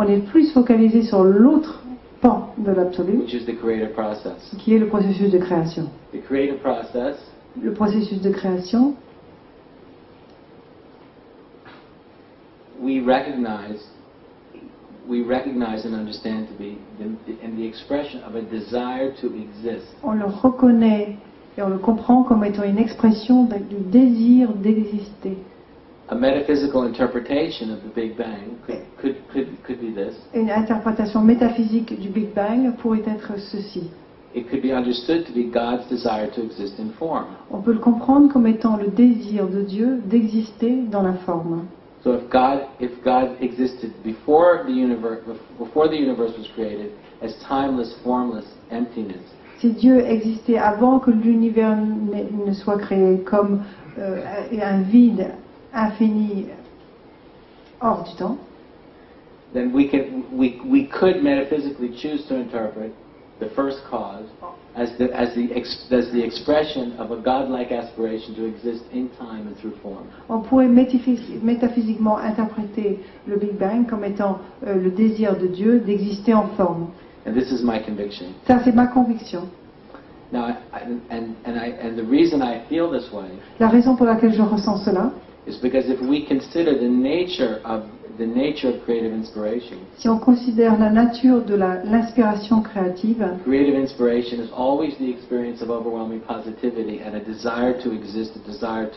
on est plus focalisé sur l'autre pan de l'absolu, which is the creative process. qui est le processus de création. The creative process Le processus de création, we recognize and understand to be the expression of a desire to exist. on le reconnaît et on le comprend comme étant une expression du désir d'exister. A metaphysical interpretation of the Big Bang could be this. Une interprétation métaphysique du Big Bang pourrait être ceci. It could be understood to be God's desire to exist in form. On peut le comprendre comme étant le désir de Dieu d'exister dans la forme. So if God existed before the universe was created as timeless, formless emptiness, Si Dieu existait avant que l'univers ne soit créé comme un vide infini hors du temps, then we could metaphysically choose to interpret the first cause as the expression of a godlike aspiration to exist in time and through form. on pourrait métaphysiquement interpréter le Big Bang comme étant le désir de Dieu d'exister en forme. And this is my conviction. Ça, c'est ma conviction. Now, and the reason I feel this way La raison pour laquelle je ressens cela, is because if we consider the nature of creative inspiration, si on considère la nature de l'inspiration créative, creative inspiration is always the experience of overwhelming positivity and a desire to exist, a desire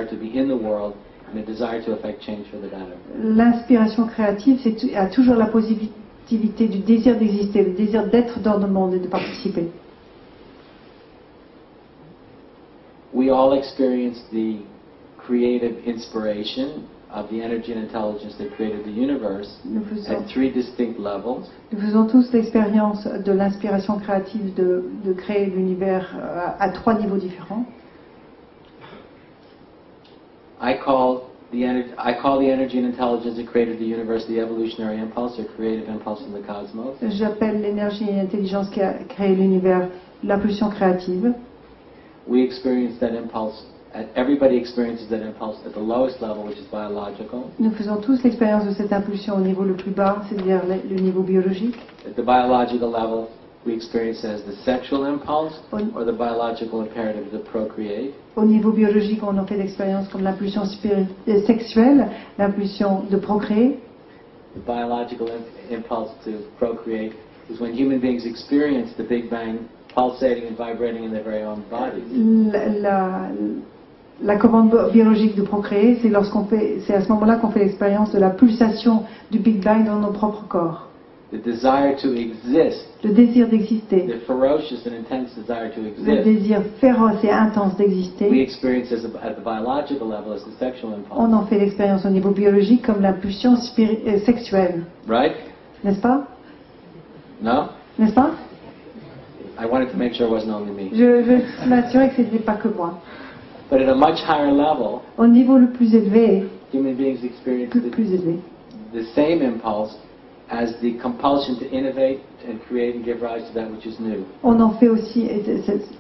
to be in the world, and a desire to affect change for the better. l'inspiration créative a toujours la positivité du désir d'exister, le désir d'être dans le monde et de participer. We all experience the creative inspiration of the energy and intelligence that created the universe at three distinct levels. Nous faisons tous l'expérience de l'inspiration créative de créer l'univers à trois niveaux différents. I call the energy and intelligence that created the universe the evolutionary impulse or creative impulse in the cosmos. J'appelle l'énergie et l'intelligence qui a créé l'univers l'impulsion créative. We experience that impulse. Everybody experiences that impulse at the lowest level, which is biological. Nous faisons tous l'expérience de cette impulsion au niveau le plus bas, c'est-à-dire le niveau biologique. At the biological level, we experience it as the sexual impulse or the biological imperative to procreate. Au niveau biologique, on en fait l'expérience comme l'impulsion sexuelle, l'impulsion de procréer. The biological impulse to procreate is when human beings experience the Big Bang pulsating and vibrating in their very own bodies. La commande biologique de procréer, c'est à ce moment-là qu'on fait l'expérience de la pulsation du Big Bang dans nos propres corps. The desire to exist, le désir d'exister, the ferocious and intense desire to le exist, désir féroce et intense d'exister, we experience at the biological level as the sexual impulse. on en fait l'expérience au niveau biologique comme l'impulsion sexuelle. Right? N'est-ce pas? No? N'est-ce pas? I wanted to make sure it wasn't only me. Je veux m'assurer que ce n'était pas que moi. But at a much higher level, Au niveau le plus élevé, human beings experience plus élevé, the same impulse as the compulsion to innovate and create and give rise to that which is new. on en fait aussi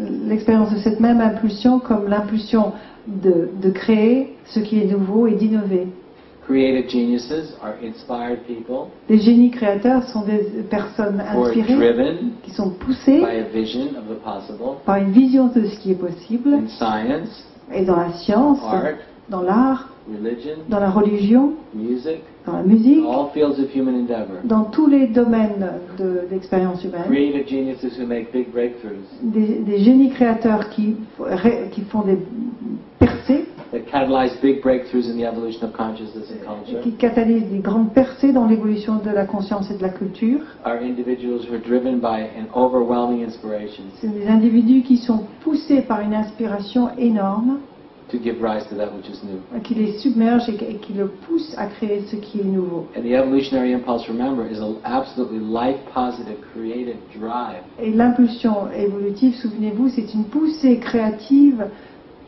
l'expérience de cette même impulsion comme l'impulsion de créer ce qui est nouveau et d'innover. Creative geniuses are inspired people Les génies créateurs sont des personnes who are inspirées, driven qui sont poussées by a vision of the possible par une vision de ce qui est possible, in science, et dans la science, art, dans l'art, religion, dans la religion, music, dans la musique, all fields of human endeavor. dans tous les domaines d'expérience humaine. Creative geniuses who make big breakthroughs, Des génies créateurs qui font des percées, that catalyze big breakthroughs in the evolution of consciousness and culture, qui catalysent des grandes percées dans l'évolution de la conscience et de la culture. are individuals who are driven by an overwhelming inspiration C'est des individus qui sont poussés par une inspiration énorme, to give rise to that which is new. qui les submerge et qui le pousse à créer ce qui est nouveau. And the evolutionary impulse, remember, is an absolutely life-positive, creative drive Et l'impulsion évolutive, souvenez-vous, c'est une poussée créative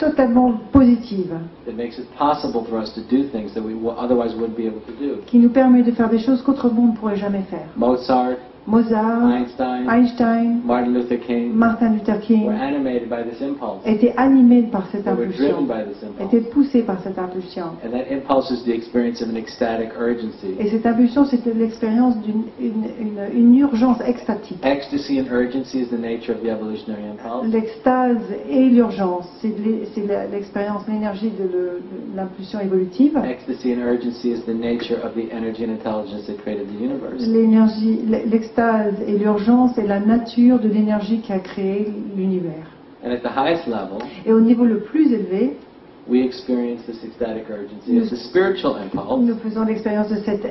totalement positive, that makes it possible for us to do things that we otherwise wouldn't be able to do. qui nous permet de faire des choses qu'autrement on ne pourrait jamais faire. Mozart, Mozart, Einstein, Martin Luther King Martin Luther King were animated by this impulse. étaient animés par cette They were driven impulsion, by this impulse. étaient poussés par cette impulsion. And that impulse is the experience of an ecstatic urgency. Et cette impulsion, c'était l'expérience d'une urgence extatique. Ecstasy and urgency is the nature of the evolutionary impulse. L'extase et l'urgence, c'est l'expérience, l'énergie de l'impulsion évolutive. Ecstasy and urgency is the nature of the energy and intelligence that created the universe. L'extase et l'urgence est la nature de l'énergie qui a créé l'univers. And at the highest level, Et au niveau le plus élevé, we experience this ecstatic urgency as a spiritual impulse. nous faisons l'expérience de cette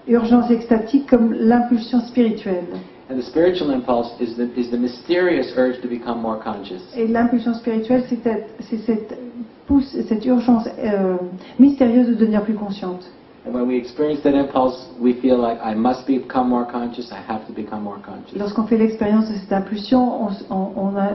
urgence extatique comme l'impulsion spirituelle. And the spiritual impulse is the mysterious urge to become more conscious. Et l'impulsion spirituelle, c'est cette urgence mystérieuse de devenir plus consciente. And when we experience that impulse, we feel like I must become more conscious, I have to become more conscious. Lorsqu'on fait l'expérience de cette impulsion, on a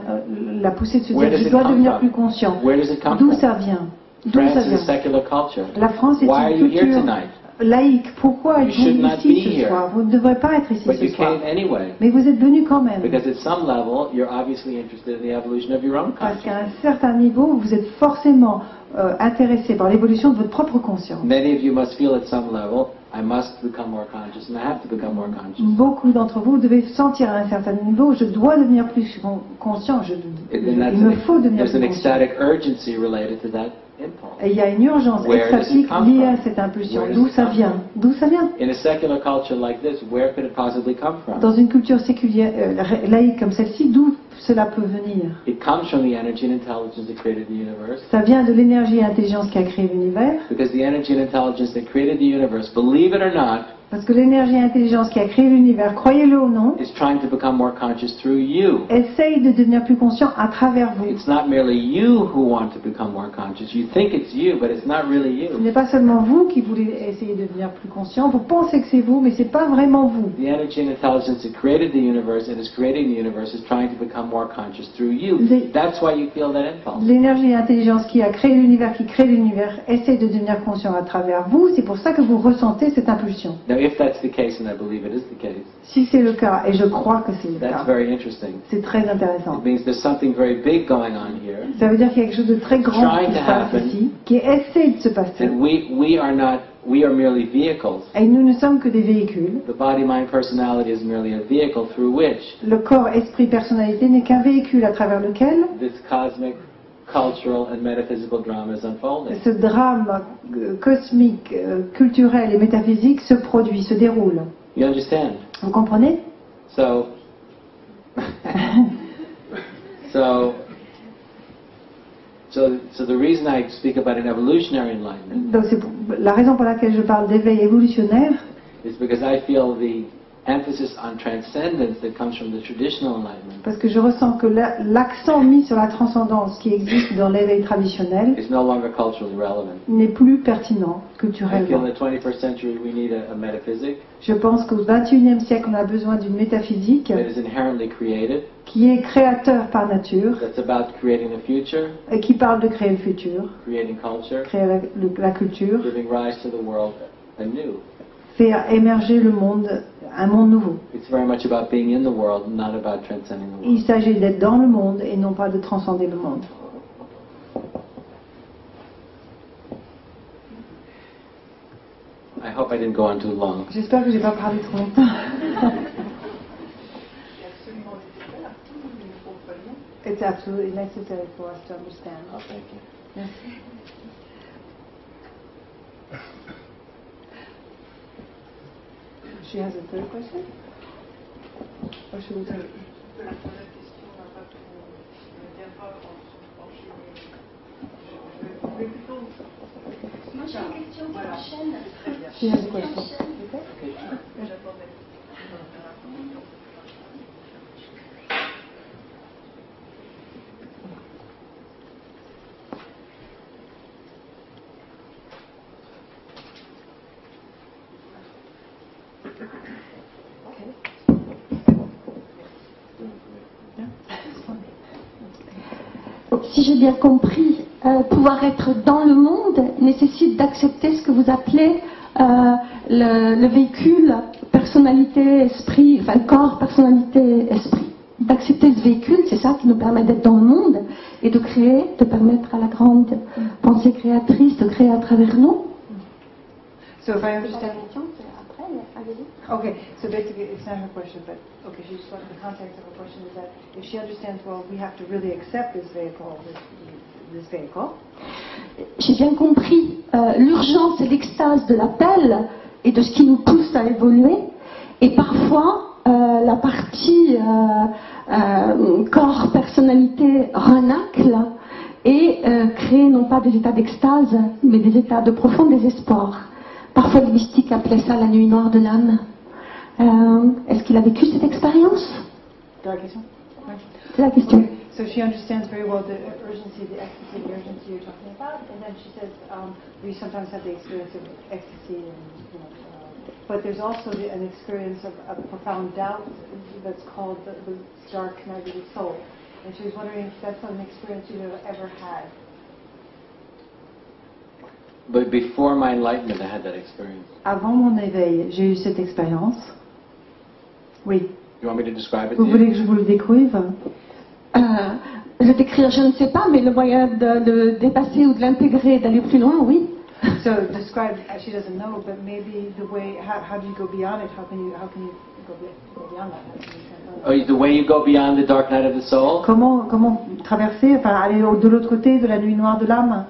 la poussée de se Where dire does je it dois come devenir from? plus conscient. Where does it come D'où from? ça vient? D'où France ça is a vient? secular culture. La France est Why are une you here culture tonight? laïque. Pourquoi You êtes-vous should not ici be ce here. soir? Vous ne devrez pas être ici But ce you soir. came anyway. Mais vous êtes venu quand même. Because at some level, you're obviously interested in the evolution of your own Parce qu'à consciousness. un certain niveau, vous êtes forcément intéressé par l'évolution de votre propre conscience. Many of you must feel at some level, I must become more conscious and I have to become more conscious. Beaucoup d'entre vous devez sentir à un certain niveau, je dois devenir plus conscient, il me faut devenir There's an plus conscient. ecstatic urgency related to that impulse. Et il y a une urgence Where does it extatique come liée from? à cette impulsion. Where does D'où it ça come vient? D'où ça vient? In a secular culture like this, where could it possibly come from? Dans une culture séculière, laïque comme celle-ci, d'où cela peut venir? It comes from the energy and intelligence that created the universe. Ça vient de l'énergie et l'intelligence qui a créé l'univers. Because the energy and intelligence that created the universe, believe it or not, Parce que l'énergie et l'intelligence qui a créé l'univers, croyez-le ou non, is trying to become more conscious through you. essaye de devenir plus conscient à travers vous. It's not merely you who want to become more conscious. You think it's you, but it's not really Ce you. n'est pas seulement vous qui voulez essayer de devenir plus conscient, vous pensez que c'est vous, mais ce n'est pas vraiment vous. The energy and intelligence that created the universe and is creating the universe is trying to become more conscious through you. That's why you feel that impulse. L'énergie et l'intelligence qui a créé l'univers, qui crée l'univers, essaie de devenir conscient à travers vous, c'est pour ça que vous ressentez cette impulsion. Now, if that's the case, and I believe it is the case, Si c'est le cas, et je crois que c'est le that's cas, very interesting. c'est très intéressant. It means there's something very big going on here, Ça veut dire qu'il y a quelque chose de très grand Trying qui to se passe happen. ici, qui essaie de se passer. and we are merely vehicles. Et nous ne sommes que des véhicules. The body, mind, personality is merely a vehicle through which Le corps, esprit, personnalité n'est qu'un véhicule à travers lequel this cosmic, cultural, and metaphysical drama is unfolding. ce drame cosmique, culturel et métaphysique se produit, se déroule. You understand? Vous comprenez? So, so the reason I speak about an evolutionary enlightenment Donc la raison pour laquelle je parle d'éveil évolutionnaire, is because I feel the emphasis on transcendence that comes from the traditional enlightenment parce que je ressens que l'accent mis sur la transcendance qui existe dans l'éveil traditionnel is no longer culturally relevant. n'est plus pertinent I feel culturellement. in the 21st century we need a metaphysic Je pense qu'au XXIe siècle, on a besoin d'une métaphysique that is inherently created, qui est créateur par nature that's about creating the future, et qui parle de créer le futur, creating culture, créer la culture, giving rise to the world anew. faire émerger le monde, un monde nouveau. It's very much about being in the world, not about transcending the world. Il s'agit d'être dans le monde et non pas de transcender le monde. I hope I didn't go on too long. J'espère que je n'ai pas parlé trop longtemps. It's absolutely necessary for us to understand. Oh, thank you. Merci. She has a third question? Or should we take Moi j'ai une question prochaine. She has a question. Okay? Donc, si j'ai bien compris, pouvoir être dans le monde nécessite d'accepter ce que vous appelez le véhicule personnel. personnalité, esprit, enfin corps, personnalité, esprit. D'accepter ce véhicule, c'est ça qui nous permet d'être dans le monde et de créer, de permettre à la grande pensée créatrice de créer à travers nous. So if I understand, okay, so basically it's not her question, but okay, she just wanted the context of her question is that if she understands, well, we have to really accept this vehicle, this vehicle. J'ai bien compris l'urgence et l'extase de l'appel et de ce qui nous pousse à évoluer. Et parfois, la partie corps, personnalité renacle et crée non pas des états d'extase, mais des états de profond désespoir. Parfois, les mystiques appelaient ça la nuit noire de l'âme. Est-ce qu'il a vécu cette expérience? C'est la question. Okay. So she understands very well the urgency, the ecstasy, the urgency you're talking about, and then she says we sometimes have the experience of ecstasy, and but there's also an experience of profound doubt that's called the dark night of the soul. And she was wondering if that's an experience you've ever had. But before my enlightenment, I had that experience. Avant mon éveil, j'ai eu cette expérience. Oui. You want me to describe it Vous to voulez you? que je vous le décrive? Le décrire, je ne sais pas, mais le moyen de le dépasser ou de l'intégrer, d'aller plus loin, oui. So describe, she doesn't know, but maybe the way, how do you go beyond it? How can you go beyond that? How can you Oh, the way you go beyond the dark night of the soul Comment traverser, enfin aller de l'autre côté de la nuit noire de l'âme?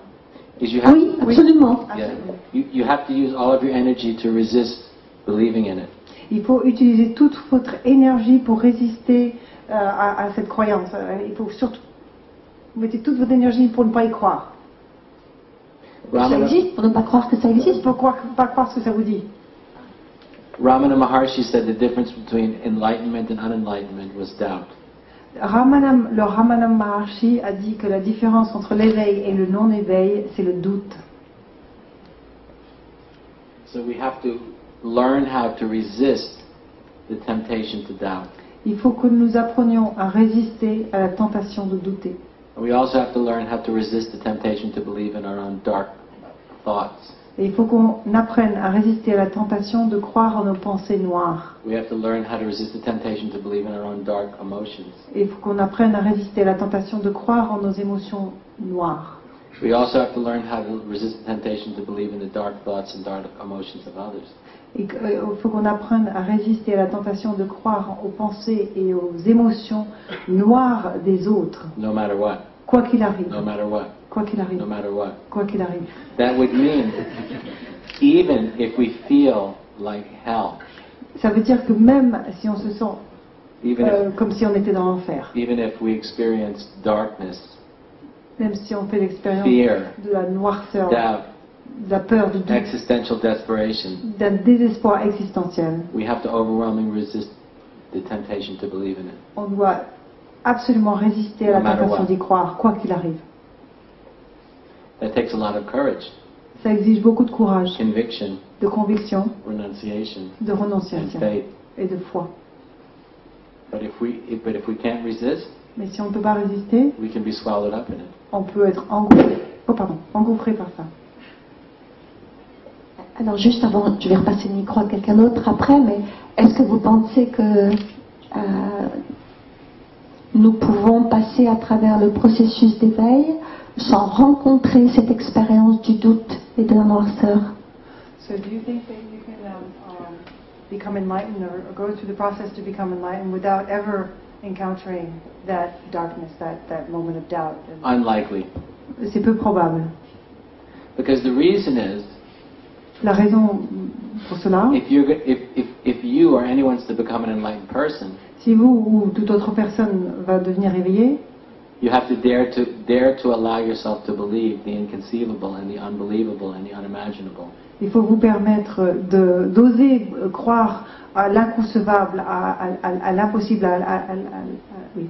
is you have, Oui, absolument. yeah, you have to use all of your energy to resist believing in it. Il faut utiliser toute votre énergie pour résister à cette croyance. Il faut surtout mettre toute votre énergie pour ne pas y croire. Ça existe, pour ne pas croire que ça existe. Pour pas croire ce que ça vous dit. Ramana Maharshi said the difference between enlightenment and unenlightenment was doubt. Le Ramana Maharshi a dit que la différence entre l'éveil et le non-éveil, c'est le doute. So we have to learn how to resist the temptation to doubt. Il faut que nous apprenions à résister à la tentation de douter. And we also have to learn how to resist the temptation to believe in our own dark thoughts. Et il faut qu'on apprenne à résister à la tentation de croire en nos pensées noires. We have to learn how to resist the temptation to believe in our own dark emotions. Et il faut qu'on apprenne à résister à la tentation de croire en nos émotions noires. We also have to learn how to resist the temptation to believe in the dark thoughts and dark emotions of others. Et il faut qu'on apprenne à résister à la tentation de croire aux pensées et aux émotions noires des autres. No matter what. Quoi qu'il arrive. No matter what. Quoi qu'il arrive. No matter what. Quoi qu'il arrive. That would mean even if we feel like hell, Ça veut dire que même si on se sent even comme si on était dans l'enfer, even if we experience darkness, même si on fait l'expérience fear, de la noirceur, doubt, de la peur, du doute, existential desperation, d'un désespoir existentiel, we have to overwhelmingly resist the temptation to believe in it. on doit absolument résister à la No matter tentation what. d'y croire, quoi qu'il arrive. That takes a lot of courage, Ça exige beaucoup de courage, conviction, de conviction, renunciation, de and renonciation faith. et de foi. But if we can't resist, Mais si on ne peut pas résister, we can be swallowed up in it. on peut être engouffré par ça. Alors juste avant, je vais repasser le micro à quelqu'un d'autre après, mais est-ce que vous pensez que nous pouvons passer à travers le processus d'éveil sans rencontrer cette expérience du doute et de la noirceur? So do you think that you can become enlightened or go through the process to become enlightened without ever encountering that darkness, that moment of doubt? Unlikely. C'est peu probable. Because the reason is, La raison pour cela, if you or anyone's to become an enlightened person, si vous ou toute autre personne va devenir éveillée, you have to dare to allow yourself to believe the inconceivable and the unbelievable and the unimaginable. il faut vous permettre d'oser croire à l'inconcevable, à l'impossible, oui.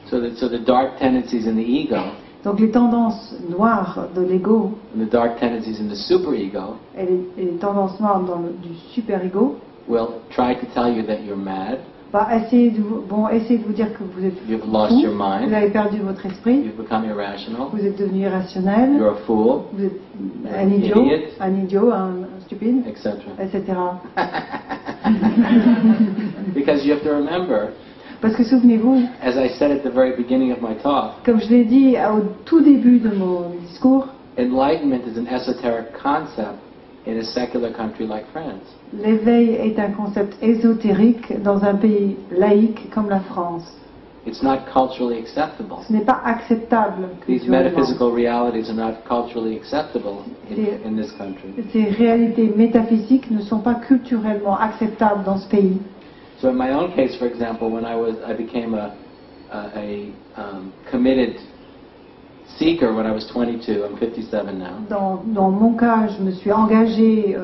So the dark tendencies in the ego Donc les tendances noires de l'ego and the dark tendencies in the superego et les tendances noires du super-ego will try to tell you that you're mad, vont essayer de vous dire que vous êtes you've lost fou, your mind, vous avez perdu votre esprit, you've become irrational, vous êtes devenu irrationnel, you're a fool, vous êtes an idiot, un stupide, etc. etc. Because you have to remember, Parce que souvenez-vous, as I said at the very beginning of my talk, comme je l'ai dit au tout début de mon discours, enlightenment is an esoteric concept in a secular country like France. l'éveil est un concept ésotérique dans un pays laïque comme la France. It's not culturally acceptable. Ce n'est pas acceptable These culturellement. metaphysical realities are not culturally acceptable in this country. Ces réalités métaphysiques ne sont pas culturellement acceptables dans ce pays. So in my own case, for example, when I became a committed seeker when I was 22. I'm 57 now. Dans mon cas, je me suis engagée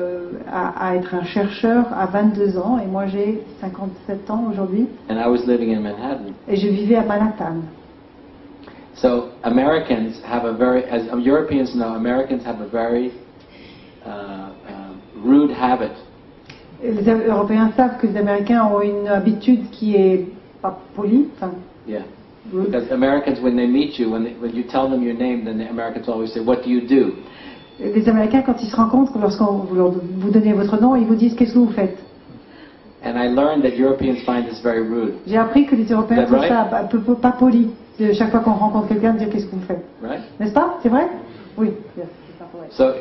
à être un chercheur à 22 ans et moi j'ai 57 ans aujourd'hui. And I was living in Manhattan. Et je vivais à Manhattan. So Americans have a very, as Europeans know, Americans have a very rude habit. Les Européens savent que les Américains ont une habitude qui est pas polie. Enfin, yeah. Rude. Because Americans, when they meet you, when you tell them your name, then the Americans always say, "What do you do?" Les Américains, quand ils se rencontrent, lorsqu'on vous donnez votre nom, ils vous disent qu'est-ce que vous faites. And I learned that Europeans find this very rude. J'ai appris que les Européens Is that trouvent ça un peu pas poli de chaque fois qu'on rencontre quelqu'un de dire qu'est-ce que vous faites. Right? N'est-ce pas? C'est vrai? Oui. Yes, c'est pas vrai. So,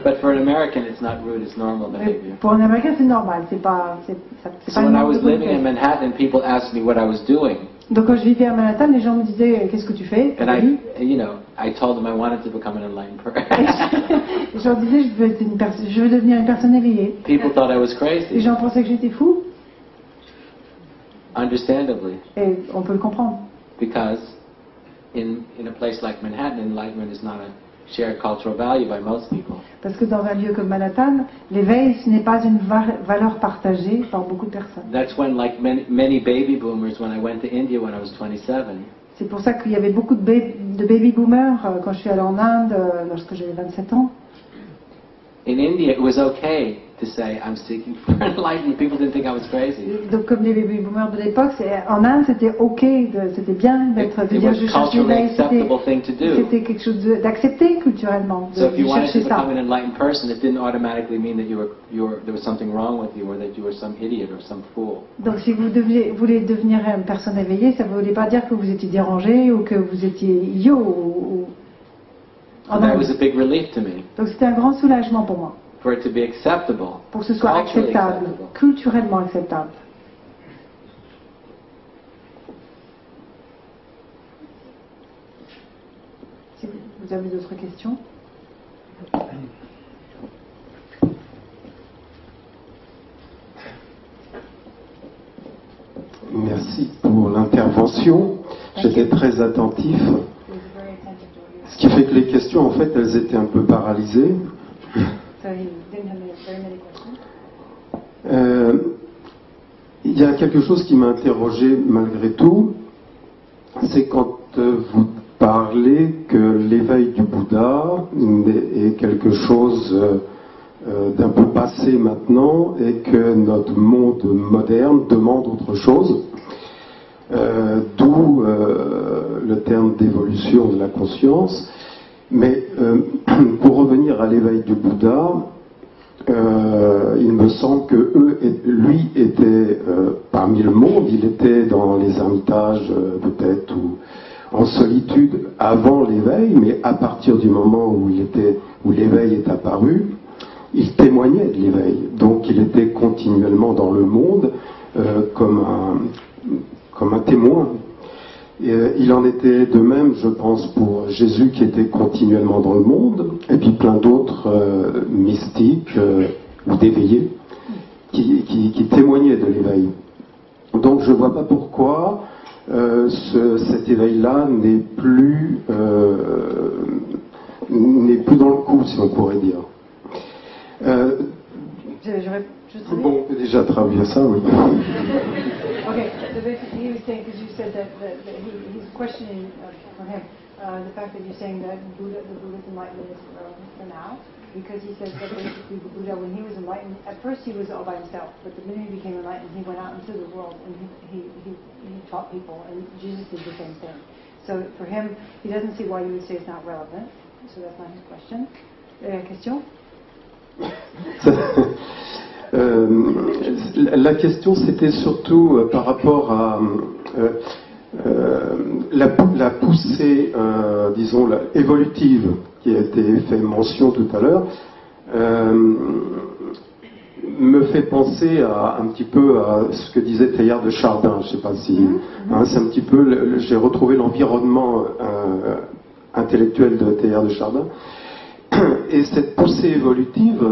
but for an American, it's not rude; it's normal Mais behavior. pour un Américain, c'est normal. C'est pas So when I was living in Manhattan, people asked me what I was doing. Donc quand je vivais à Manhattan, les gens me disaient qu'est-ce que tu fais? And I told them I wanted to become an enlightened person. Et je leur disais je veux devenir une personne éveillée. People thought I was Les crazy, gens pensaient que j'étais fou. understandably, Et on peut le comprendre. because in a place like Manhattan, enlightenment is not a shared cultural value by most people. Parce que dans un lieu comme Manhattan, l'éveil, ce n'est pas une valeur partagée par beaucoup de personnes. That's when, like many baby boomers, when I went to India when I was 27, C'est pour ça qu'il y avait beaucoup de baby boomers quand je suis allée en Inde, lorsque j'avais 27 ans. in India it was okay to say I'm seeking for enlightenment. People didn't think I was crazy. Donc comme les baby boomers de l'époque, en Inde c'était ok, c'était bien de It dire was je a cherche culturally l'éveil, acceptable thing to do. c'était quelque chose d'accepté culturellement, So if de you wanted to chercher ça. become an enlightened person, it didn't automatically mean that there was something wrong with you or that you were some idiot or some fool. Donc si vous voulez devenir une personne éveillée, ça ne voulait pas dire que vous étiez dérangé ou que vous étiez idiot. And that was a big relief to me, Donc c'était un grand soulagement pour moi, for it to be acceptable, pour que ce soit culturally acceptable, acceptable. culturellement acceptable. Si vous avez d'autres questions? Merci pour l'intervention. J'étais très attentif. Ce qui fait que les questions, en fait, elles étaient un peu paralysées. Il y a quelque chose qui m'a interrogé malgré tout, c'est quand vous parlez que l'éveil du Bouddha est quelque chose d'un peu passé maintenant et que notre monde moderne demande autre chose, d'où le terme d'évolution de la conscience. Mais pour revenir à l'éveil du Bouddha, il me semble que lui était parmi le monde, il était dans les ermitages peut-être ou en solitude avant l'éveil, mais à partir du moment où l'éveil est apparu, il témoignait de l'éveil. Donc il était continuellement dans le monde comme un témoin. Il en était de même, je pense, pour Jésus qui était continuellement dans le monde, et puis plein d'autres mystiques ou d'éveillés qui témoignaient de l'éveil. Donc je ne vois pas pourquoi cet éveil-là n'est plus dans le coup, si on pourrait dire. Bon, on peut déjà traduire ça, oui. Okay, so basically he was saying, because you said that he's questioning for him the fact that you're saying that the Buddha's enlightenment is for now, because he says that basically the Buddha, when he was enlightened, at first he was all by himself, but the minute he became enlightened, he went out into the world and he taught people, and Jesus did the same thing. So for him, he doesn't see why you would say it's not relevant, so that's not his question. Question? La question, c'était surtout par rapport à la poussée, disons, évolutive qui a été fait mention tout à l'heure, me fait penser un petit peu à ce que disait Teilhard de Chardin. Je ne sais pas si... c'est un petit peu... J'ai retrouvé l'environnement intellectuel de Teilhard de Chardin. Et cette poussée évolutive,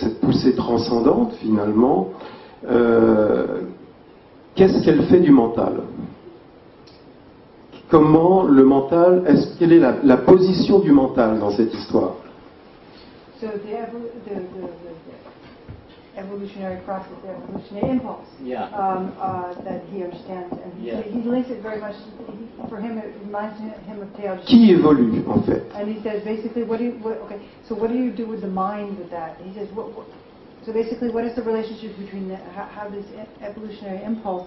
cette poussée transcendante, finalement, qu'est-ce qu'elle fait du mental? Comment le mental, quelle est la position du mental dans cette histoire? So the evolutionary process, the evolutionary impulse that he understands, and he links it very much. For him, it reminds him of Teilhard. Qui évolue en fait? And he says basically, what do you do with the mind with that? He says, so basically, what is the relationship between how this evolutionary impulse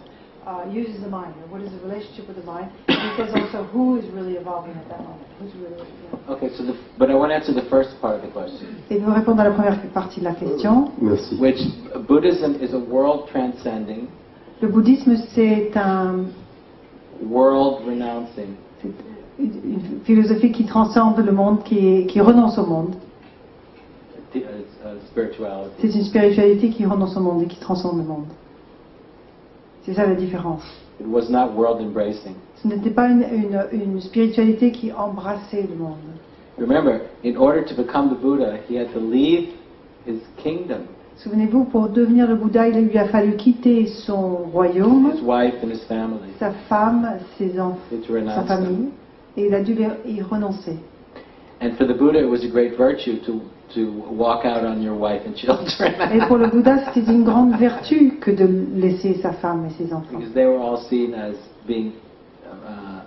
uses the mind, or what is the relationship with the mind? And he says also, who is really evolving at that moment? Who's really, Okay, but I want to answer the first part of the question. Et vous répondre à la première partie de la question. Merci. Which Buddhism is a world transcending, Le bouddhisme, c'est world renouncing, une philosophie qui transcende le monde, qui renonce au monde. spirituality. C'est une spiritualité qui renonce au monde et qui transcende le monde. C'est ça la différence. It was not world embracing. Ce n'était pas une spiritualité qui embrassait le monde. Remember, in order to become the Buddha, he had to leave his kingdom, Souvenez-vous, pour devenir le Bouddha, il lui a fallu quitter son royaume, his wife and his family, sa femme, ses enfants, to renounce sa them. famille, et il a dû y renoncer. And for the Buddha, it was a great virtue to walk out on your wife and children. Et pour le Bouddha, c'était une grande vertu que de laisser sa femme et ses enfants. Because they were all seen as being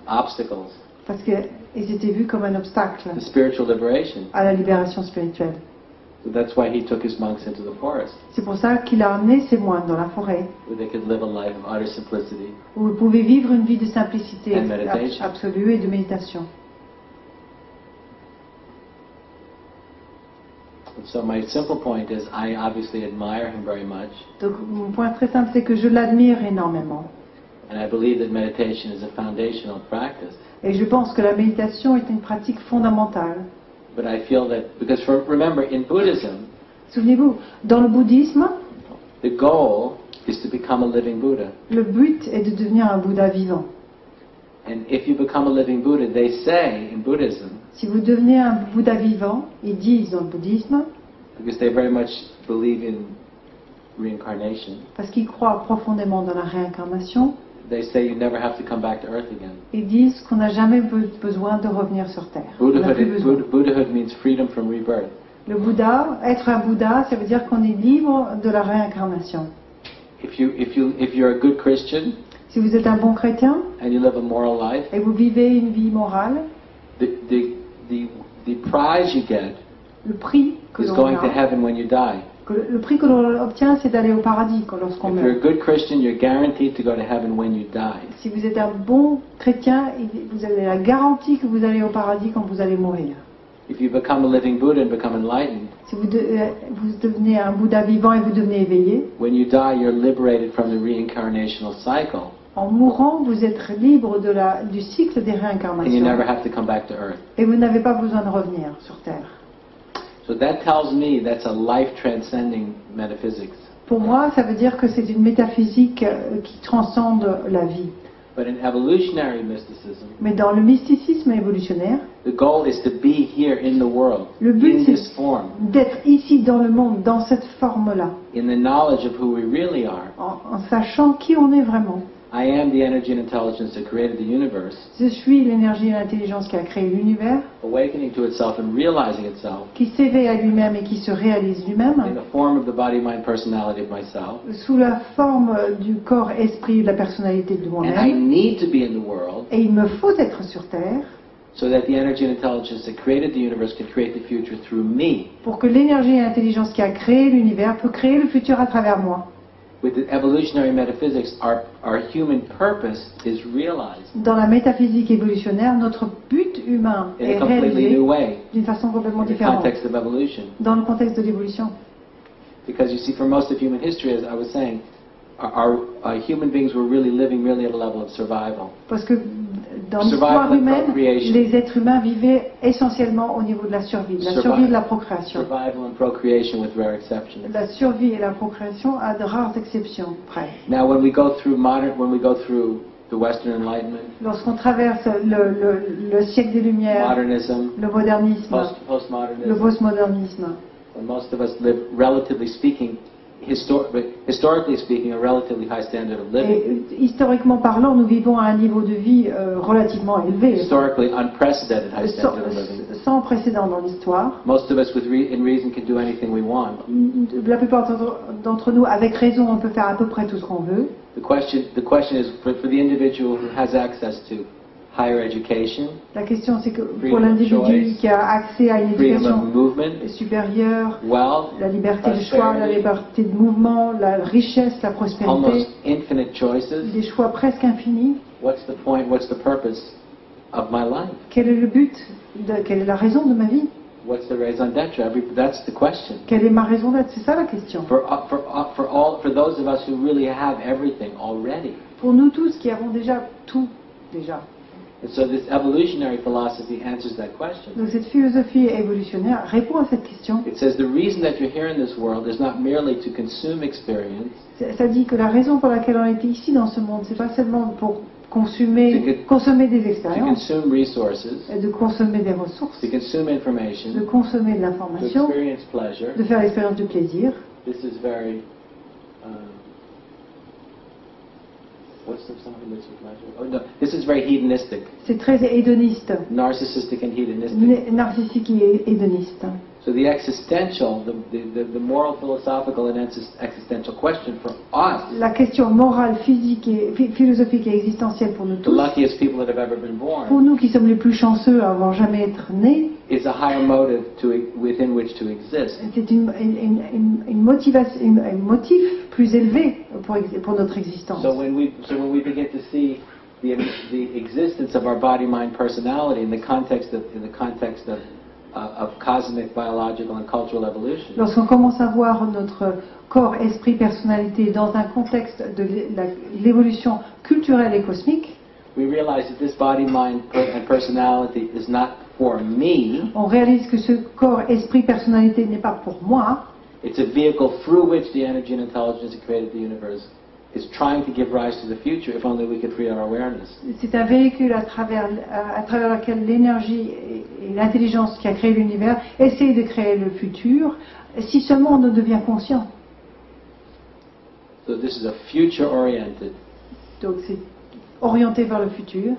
obstacles Parce qu'ils étaient vus comme un obstacle to spiritual liberation. à la libération spirituelle. So that's why he took his monks into the forest, C'est pour ça qu'il a amené ses moines dans la forêt, where they could live a life of utter simplicity. où ils pouvaient vivre une vie de simplicité And meditation. absolue et de méditation. So my simple point is, I obviously admire him very much, Donc mon point très simple, c'est que je l'admire énormément. and I believe that meditation is a foundational practice. Et je pense que la méditation est une pratique fondamentale. But I feel that, because remember, in Buddhism, Souvenez-vous, dans le bouddhisme, the goal is to become a living Buddha. le but est de devenir un Bouddha vivant. And if you become a living Buddha, they say in Buddhism, Si vous devenez un Bouddha vivant, ils disent dans le bouddhisme, because they very much believe in reincarnation, parce qu'ils croient profondément dans la réincarnation, they say you never have to come back to earth again. ils disent qu'on n'a jamais besoin de revenir sur Terre. On n'a plus besoin. Buddhahood means freedom from rebirth. Le Bouddha, être un Bouddha, ça veut dire qu'on est libre de la réincarnation. If you're a good Christian Si vous êtes un bon chrétien and you live a moral life, et vous vivez une vie morale, the prize you get le prix que is l'on going to a, heaven when you die. le prix que l'on obtient, c'est d'aller au paradis lorsqu'on If you're a meurt. good Christian, you're guaranteed to go to heaven when you die. Si vous êtes un bon chrétien, vous avez la garantie que vous allez au paradis quand vous allez mourir. If you become a living Buddha and become enlightened, Si vous devenez un Bouddha vivant et vous devenez éveillé, when you die, you're liberated from the reincarnational cycle, en mourant, vous êtes libre du cycle des and you réincarnations. never have to come back to earth. Et vous n'avez pas besoin de revenir sur Terre. So that tells me that's a life-transcending metaphysics. Pour moi, ça veut dire que c'est une métaphysique qui transcende la vie. But in evolutionary mysticism, Mais dans le mysticisme évolutionnaire, the goal is to be here in the world, le but in this c'est form, d'être ici dans le monde, dans cette forme-là, in the knowledge of who we really are. en sachant qui on est vraiment. I am the energy and intelligence that created the universe, Je suis l'énergie et l'intelligence qui a créé l'univers, awakening to itself and realizing itself qui s'éveille à lui-même et qui se réalise lui-même, in the form of the body, mind, personality of myself. sous la forme du corps, esprit, de la personnalité de And I moi-même. need to be in the world Et il me faut être sur Terre so that the energy and intelligence that created the universe can create the future through me. pour que l'énergie et l'intelligence qui a créé l'univers peut créer le futur à travers moi. With the evolutionary metaphysics, our human purpose is realized Dans la métaphysique évolutionnaire, notre but humain in est a completely réalisé new way, d'une façon complètement in the différente, context of evolution. dans le contexte de l'évolution. Because you see, for most of human history, as I was saying, our human beings were really living merely at a level of survival. Parce que dans l'histoire humaine, les êtres humains vivaient essentiellement au niveau de la survie et de la procréation. Survival and procreation with rare exceptions. La survie et la procréation à de rares exceptions près. Now, when we go through the Western Enlightenment, lorsqu'on traverse le siècle des Lumières, modernism, le modernisme, postmodernism, le postmodernisme, and most of us live, relatively speaking, historically speaking, a relatively high standard of living. Et historiquement parlant, nous vivons à un niveau de vie relativement élevé. Historically unprecedented high standard of living. Sans précédent dans l'histoire. Most of us, in reason, can do anything we want. La plupart d'entre nous, avec raison, on peut faire à peu près tout ce qu'on veut. The question is for the individual who has access to higher education. La question, c'est que pour l'individu qui a accès à une éducation supérieure, wealth, la liberté de choix, la liberté de mouvement, la richesse, la prospérité, almost infinite choices, des choix presque infinis. What's the point? What's the purpose of my life? Quel est le but? Quelle est la raison de ma vie? What's the raison d'être? That's the question. Quelle est ma raison d'être? C'est ça la question. For those of us who really have everything already. Pour nous tous qui avons déjà tout déjà. And so this evolutionary philosophy answers that question. Donc cette philosophie évolutionnaire répond à cette question. It says the reason that you're here in this world is not merely to consume experience. Ça dit que la raison pour laquelle on est ici dans ce monde, c'est pas seulement pour consommer des expériences, to consume resources, de consommer des ressources, to consume information, de consommer de to l'information, experience pleasure. de faire l'expérience du plaisir. This is very what's something that's a pleasure? Oh no, this is very hedonistic. C'est très hédoniste, Narcissistic and hedonistic. narcissique et hédoniste. So the existential, the moral, philosophical, and existential question for us, La question morale, physique et philosophique et existentielle pour nous the tous, luckiest people that have ever been pour born, nous qui sommes les plus chanceux à avoir jamais être nés, is a higher motive within which to exist. c'est une motivation, un motif plus élevé pour notre existence. So when we begin to see the existence of our body, mind, personality in the context of cosmic, biological, and cultural evolution, Lorsqu'on commence à voir notre corps, esprit, personnalité dans un contexte de l'évolution culturelle et cosmique, we realize that this body, mind, and personality is not for me. on réalise que ce corps, esprit, personnalité n'est pas pour moi. It's a vehicle through which the energy and intelligence that created the universe is trying to give rise to the future, if only we could free our awareness. C'est un véhicule à travers lequel l'énergie et l'intelligence qui a créé l'univers essayent de créer le futur, si seulement on en devient conscient. So this is a future-oriented. Donc c'est orienté vers le futur.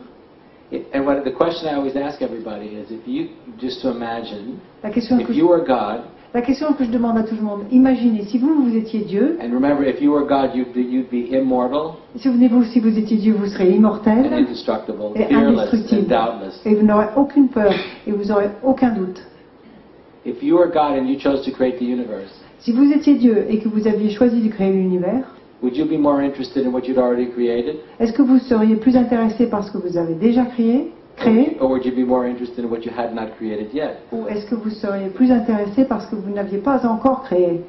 And the question I always ask everybody is, if you just to imagine, La question if you were God, La question que je demande à tout le monde, imaginez, si vous étiez Dieu, and remember, if you were God, you'd be immortal, souvenez-vous, si vous étiez Dieu, vous serez immortel and indestructible, et fearless, and indestructible, doubtless. et vous n'aurez aucune peur, et vous n'aurez aucun doute. If you were God and you chose to create the universe, Si vous étiez Dieu et que vous aviez choisi de créer l'univers, would you be more interested in what you'd already created, est-ce que vous seriez plus intéressé par ce que vous avez déjà créé, or would you be more interested in what you had not created yet? ou est-ce que vous seriez plus intéressé par ce que vous n'aviez pas encore créé?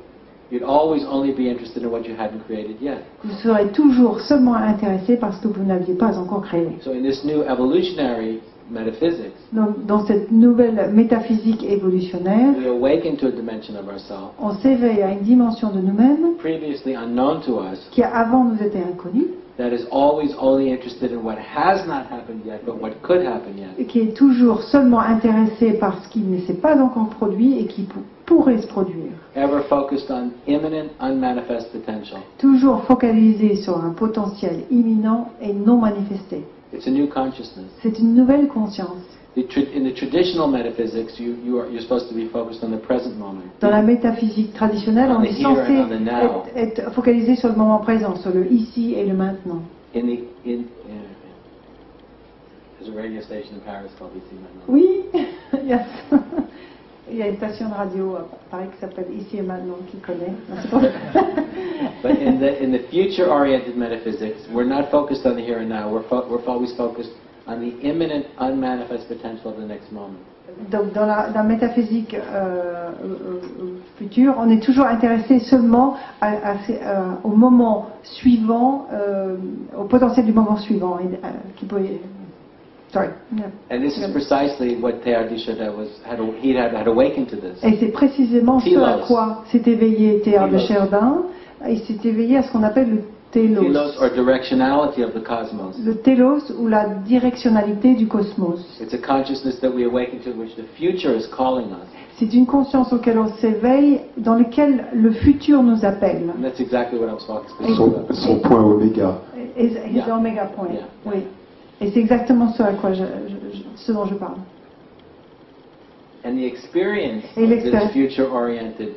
You'd always only be interested in what you hadn't created yet. Vous serez toujours seulement intéressé par ce que vous n'aviez pas encore créé. So in this new evolutionary metaphysics, Donc, dans cette nouvelle métaphysique évolutionnaire, we awaken to a dimension of ourselves on s'éveille à une dimension de nous-mêmes previously unknown to us, qui avant nous était inconnue, that is always only interested in what has not happened yet, but what could happen yet. et qui est toujours seulement intéressé par ce qui ne s'est pas encore produit et qui pourrait se produire. Ever focused on imminent, unmanifest potential. Toujours focalisé sur un potentiel imminent et non manifesté. It's a new consciousness. C'est une nouvelle conscience. In the traditional metaphysics, you're supposed to be focused on the present moment. Dans la métaphysique traditionnelle, on est censé être focalisé sur le moment présent, sur le ici et le maintenant. There's a radio station in Paris called Ici Maintenant. Oui, il y a une station de radio à Paris qui s'appelle Ici et Maintenant, qui connaît. But in the future-oriented metaphysics, we're not focused on the here and now. We're always focused on the imminent unmanifest potential of the next moment. Donc dans la métaphysique future, on est toujours intéressé seulement au moment suivant, au potentiel du moment suivant. Qui peut... Sorry. Yeah. And this is precisely what Teilhard had awakened to this. Et c'est précisément ce à quoi s'est éveillé Teilhard de Chardin. Il s'est éveillé à ce qu'on appelle le télos. Telos, or directionality of the cosmos. Le télos, ou la directionnalité du cosmos. It's a consciousness that we awaken to, which the future is calling us. C'est une conscience auquel on s'éveille, dans laquelle le futur nous appelle. And that's exactly what I'm talking about. Son point oméga. His omega point. Yeah. Oui. Et c'est exactement ce à quoi ce dont je parle. And the experience Et of l'expérience- this future-oriented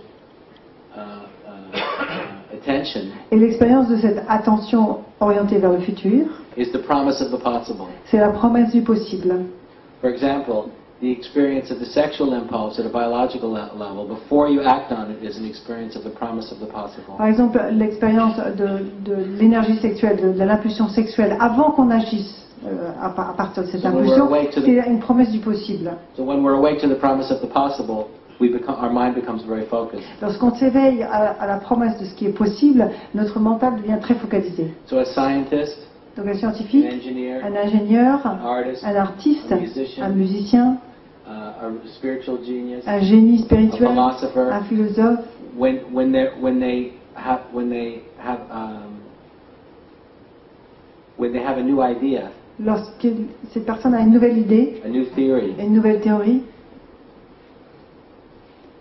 attention Et l'expérience de cette attention orientée vers le futur, is the promise of the possible. c'est la promesse du possible. For example, the experience of the sexual impulse at a biological level, before you act on it, is an experience of the promise of the possible. Par exemple, l'expérience de l'énergie sexuelle, de l'impulsion sexuelle, avant qu'on agisse à partir de cette So when we're impulsion, awake to the- c'est une promesse du possible. So when we're awake to the promise of the possible, our mind becomes very focused. Lorsqu'on s'éveille à la promesse de ce qui est possible, notre mental devient très focalisé. So a scientist, Donc un an scientifique, engineer, un ingénieur, an artist, un artiste, a musician, un musicien, a spiritual genius, un génie a spirituel, philosopher, un philosophe, when they have a new idea, lorsque cette personne a une nouvelle idée, a new theory, une nouvelle théorie,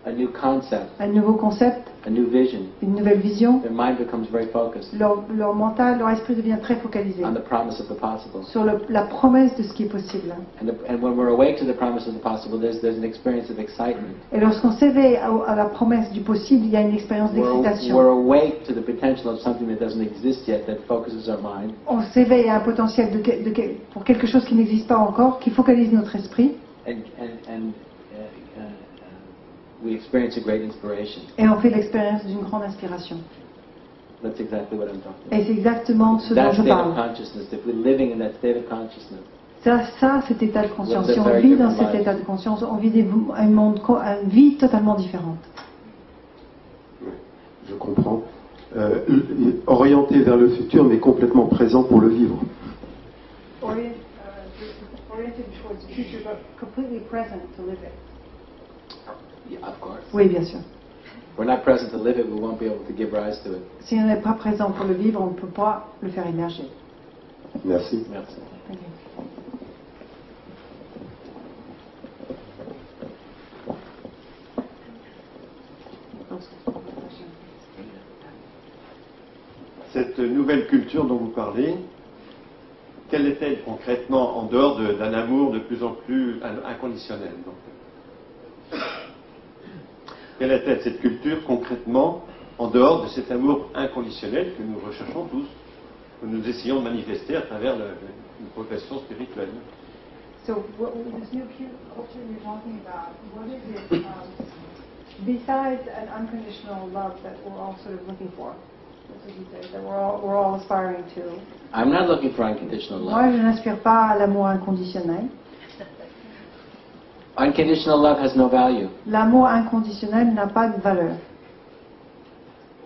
a new concept, un nouveau concept, a new vision, une nouvelle vision, their mind becomes very focused leur mental, leur esprit devient très focalisé on the promise of the possible. sur la promesse de ce qui est possible. And when we're awake to the promise of the possible, there's an experience of excitement. Et lorsqu'on s'éveille à la promesse du possible, il y a une expérience We're d'excitation. awake to the potential of something that doesn't exist yet, that focuses our mind. On s'éveille à un potentiel pour quelque chose qui n'existe pas encore, qui focalise notre esprit, And we experience a great inspiration. et on fait l'expérience d'une grande inspiration. That's exactly what I'm talking about. Et c'est exactement ce dont That je state of parle. consciousness, if we're living in that state of consciousness, Ça, cet état de conscience. Live Si a on very vit dans different cet life. état de conscience, on vit une vie totalement différente. Je comprends. Orienté vers le futur, mais complètement présent pour le vivre. Oriented towards the future, but completely present to live it. yeah, of course. Oui, bien sûr. If we're not present to live it, we won't be able to give rise to it. Si on n'est pas présent pour le vivre, on ne peut pas le faire émerger. Merci. Merci. Thank you. Cette nouvelle culture dont vous parlez, quelle est-elle concrètement en dehors d'un amour de plus en plus inconditionnel donc? Quelle est-elle cette culture concrètement en dehors de cet amour inconditionnel que nous recherchons tous, que nous essayons de manifester à travers une progression spirituelle? So, this new culture you're talking about, what is it besides an unconditional love that we're all sort of looking for? That's what you said, that we're all aspiring to. I'm not looking for unconditional Moi, love. je n'aspire pas à l'amour inconditionnel. Unconditional love has no value. L'amour inconditionnel n'a pas de valeur.